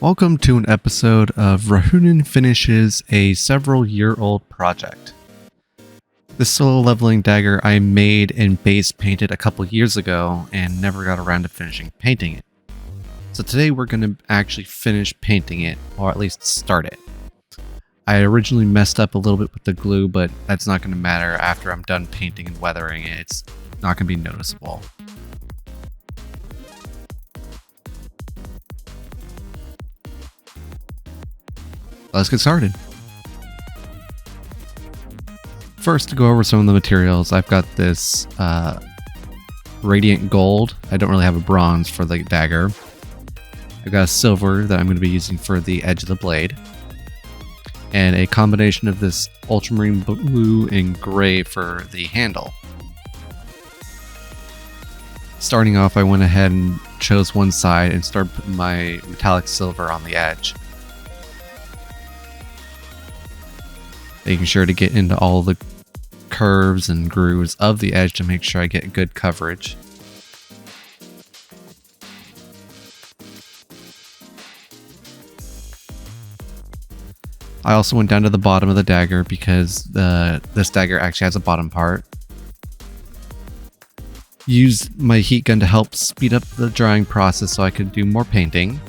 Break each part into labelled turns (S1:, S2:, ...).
S1: Welcome to an episode of Rahunin Finishes a several-year-old project. This solo leveling dagger I made and base painted a couple years ago and never got around to finishing painting it. So today we're going to actually finish painting it, or at least start it. I originally messed up a little bit with the glue, but that's not going to matter after I'm done painting and weathering it. It's not going to be noticeable. Let's get started. First, to go over some of the materials, I've got this radiant gold. I don't really have a bronze for the dagger. I've got a silver that I'm going to be using for the edge of the blade. And a combination of this ultramarine blue and gray for the handle. Starting off, I went ahead and chose one side and started putting my metallic silver on the edge. Making sure to get into all the curves and grooves of the edge to make sure I get good coverage. I also went down to the bottom of the dagger because this dagger actually has a bottom part. Used my heat gun to help speed up the drying process so I could do more painting.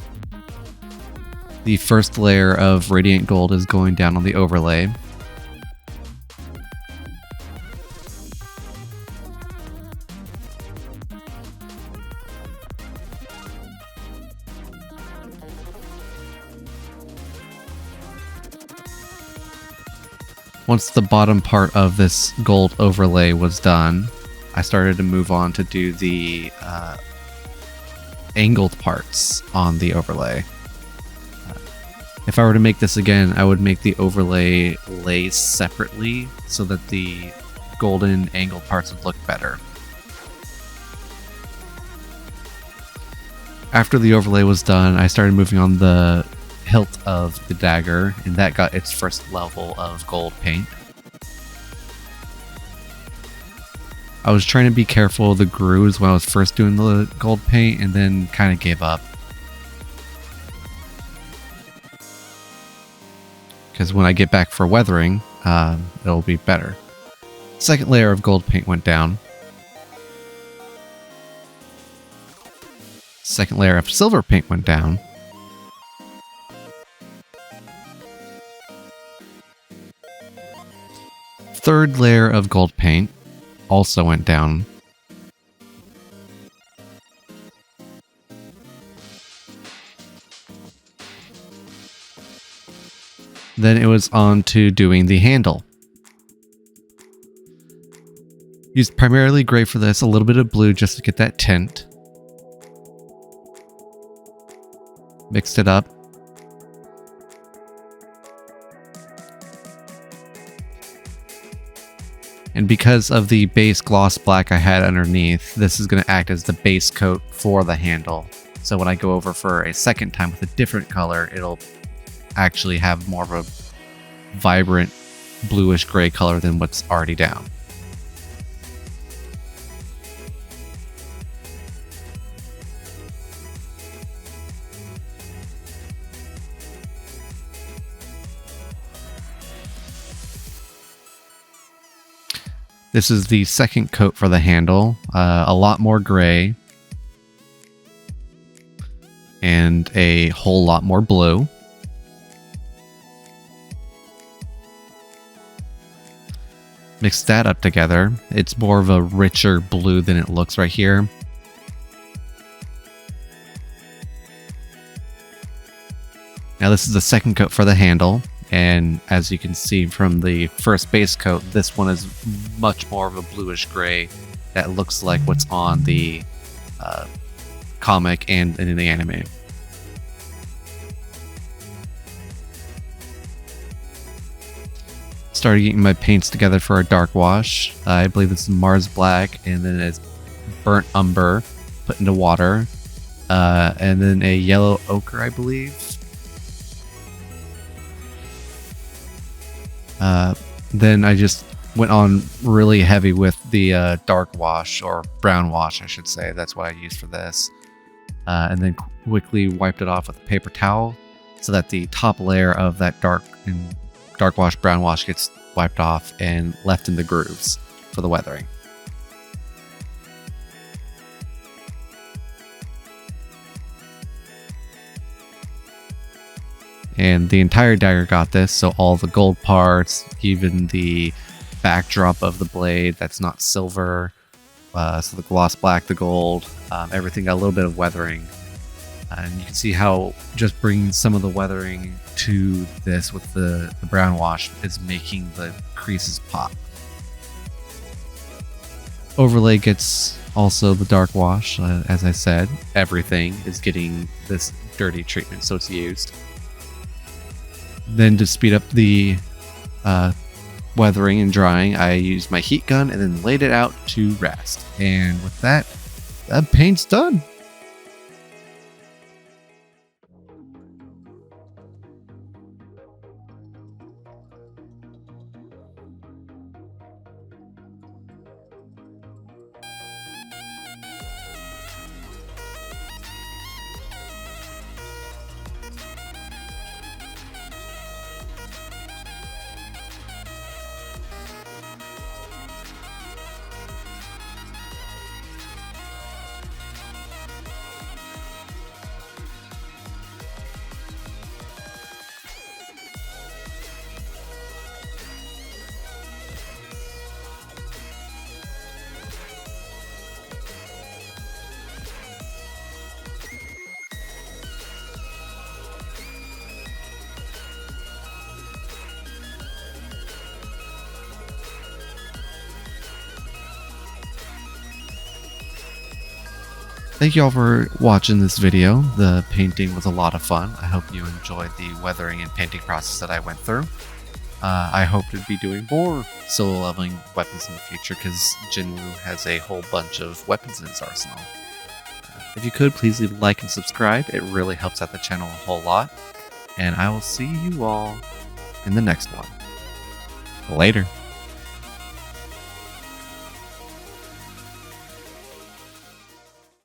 S1: The first layer of radiant gold is going down on the overlay. Once the bottom part of this gold overlay was done, I started to move on to do the angled parts on the overlay. If I were to make this again, I would make the overlay lay separately so that the golden angled parts would look better. After the overlay was done, I started moving on the hilt of the dagger, and that got its first level of gold paint. I was trying to be careful of the grooves when I was first doing the gold paint, and then kind of gave up. Because when I get back for weathering, it'll be better. Second layer of gold paint went down. Second layer of silver paint went down. Third layer of gold paint also went down. Then it was on to doing the handle. Used primarily gray for this, a little bit of blue just to get that tint. Mixed it up. And because of the base gloss black I had underneath, this is going to act as the base coat for the handle. So when I go over for a second time with a different color, it'll actually have more of a vibrant bluish gray color than what's already down. This is the second coat for the handle, a lot more gray, and a whole lot more blue. Mix that up together. It's more of a richer blue than it looks right here. Now this is the second coat for the handle. And as you can see from the first base coat, this one is much more of a bluish gray that looks like what's on the comic and in the anime. Started getting my paints together for a dark wash. I believe this is Mars Black, and then it's Burnt Umber put into water, and then a yellow ochre, I believe. Then I just went on really heavy with the dark wash, or brown wash I should say. That's what I used for this. And then quickly wiped it off with a paper towel so that the top layer of that dark wash, brown wash gets wiped off and left in the grooves for the weathering. And the entire dagger got this, so all the gold parts, even the backdrop of the blade that's not silver, so the gloss black, the gold, everything got a little bit of weathering. And you can see how just bringing some of the weathering to this with the brown wash is making the creases pop. Overlay gets also the dark wash. As I said, everything is getting this dirty treatment, so it's used. Then to speed up the weathering and drying, I used my heat gun and then laid it out to rest. And with that, the paint's done. Thank you all for watching this video. The painting was a lot of fun. I hope you enjoyed the weathering and painting process that I went through. I hope to be doing more solo leveling weapons in the future because Jinwoo has a whole bunch of weapons in his arsenal. If you could, please leave a like and subscribe. It really helps out the channel a whole lot. And I will see you all in the next one. Later.